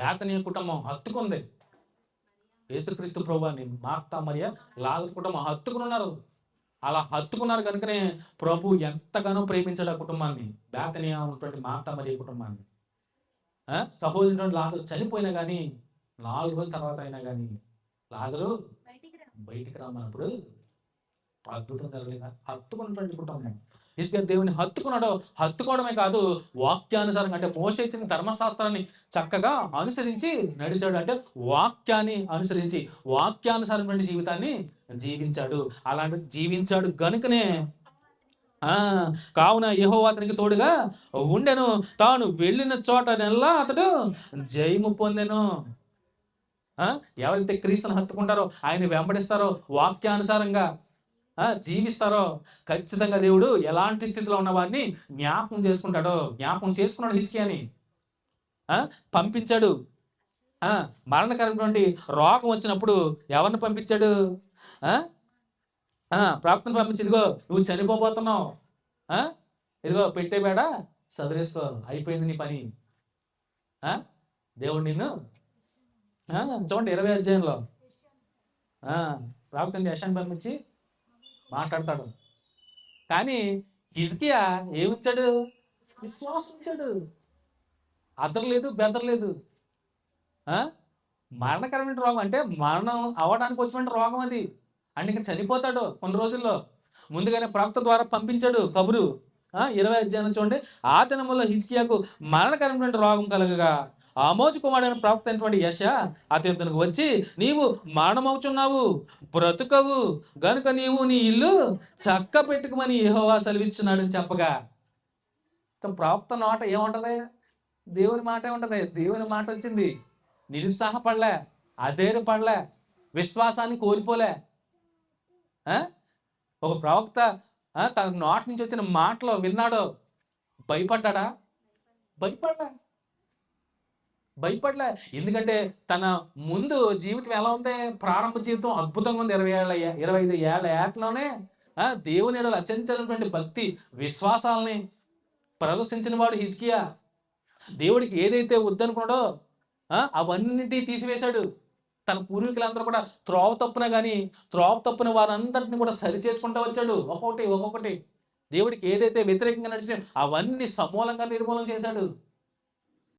బేతనీయ కుటుంబం హత్తుకుంది యేసుక్రీస్తు ప్రభువుని. మార్తా మరియ లాజరు కుటుంబం హత్తుకుని ఉన్నారు. అలా హత్తుకున్నారు కనుకనే ప్రభు ఎంతగానో ప్రేమించాడు ఆ కుటుంబాన్ని, బేతనీయ ఉన్నటువంటి మార్తా మరియ కుటుంబాన్ని. సహోదరుడు లాజరు చనిపోయినా కానీ 4 రోజుల తర్వాత అయినా కానీ లాజరు బయటికి రమ్మన్నప్పుడు అద్భుతం జరగలేదా? హత్తుకున్నటువంటి కుటుంబం. హిజ్కియా దేవుని హత్తుకున్నాడు. హత్తుకోవడమే కాదు, వాక్యానుసారంగా అంటే మోషే ఇచ్చిన ధర్మశాస్త్రాన్ని చక్కగా అనుసరించి నడిచాడు. అంటే వాక్యాన్ని అనుసరించి వాక్యానుసారమైన జీవితాన్ని జీవించాడు. అలాంటి జీవించాడు గనుకనే కావున యెహోవా అతనికి తోడుగా ఉండెను, తాను వెళ్ళిన చోటనెల్లా అతడు జయము పొందెను. ఎవరైతే క్రీస్తుని హత్తుకుంటారో, ఆయన వెంబడిస్తారో, వాక్యానుసారంగా జీవిస్తారో ఖచ్చితంగా దేవుడు ఎలాంటి స్థితిలో ఉన్న వారిని జ్ఞాపకం చేసుకుంటాడో. జ్ఞాపకం చేసుకున్నాడు హిజ్కియాని, పంపించాడు. మరణకరమైనటువంటి రోగం వచ్చినప్పుడు ఎవరిని పంపించాడు? ప్రవక్తను పంపించి, ఇదిగో నువ్వు చనిపోబోతున్నావు, ఇదిగో పెట్టే బేడ సదిరేసుకో, అయిపోయింది నీ పని. దేవుడు నిన్ను చూడండి 20వ అధ్యాయంలో ప్రవక్తని యెషయాని పంపించి మాట్లాడతాడు. కానీ హిజ్కియా ఏమిచ్చాడు? విశ్వాసం ఇచ్చాడు. అదరలేదు, బెదరలేదు. మరణకరమైన రోగం అంటే మరణం అవ్వడానికి వచ్చిన రోగం అది. అంటే ఇంకా చనిపోతాడు కొన్ని రోజుల్లో. ముందుగానే ప్రవక్త ద్వారా పంపించాడు కబురు. 20వ అధ్యాయం చూడండి. ఆ దినములో హిజ్కియాకు మరణకరమైన రోగం కలగగా ఆమోజు కుమారుడైన ప్రవక్త అయినటువంటి యెషయా అతనికి వచ్చి, నీవు మరణమవుచున్నావు, బ్రతుకవు గనుక నీవు నీ ఇల్లు చక్క పెట్టుకోమని యెహోవా సెలవిచ్చున్నాడు అని చెప్పగా, ప్రవక్త నోట ఏముంటది? దేవుని మాట ఏముంటది? దేవుని మాట వచ్చింది. నిరుత్సాహపడలే, అధైర్యపడలే, విశ్వాసాన్ని కోల్పోలే. ఒక ప్రవక్త తన నోటి నుంచి వచ్చిన మాటలు విన్నాడో భయపడ్డా? భయపడలే. ఎందుకంటే తన ముందు జీవితం ఎలా ఉంది? ప్రారంభ జీవితం అద్భుతంగా ఉంది. 25 ఏళ్ల ఏటలోనే దేవుని ఎడల అచంచలమైనటువంటి భక్తి విశ్వాసాలని ప్రదర్శించిన వాడు హిజ్కియా. దేవుడికి ఏదైతే వద్దనుకున్నాడో అవన్నీ తీసివేశాడు. తన పూర్వీకులందరూ కూడా త్రోవ తప్పున వారందరిని కూడా సరి చేసుకుంటూ వచ్చాడు. ఒక్కొక్కటి దేవుడికి ఏదైతే వ్యతిరేకంగా నడిచిన అవన్నీ సమూలంగా నిర్మూలన చేశాడు.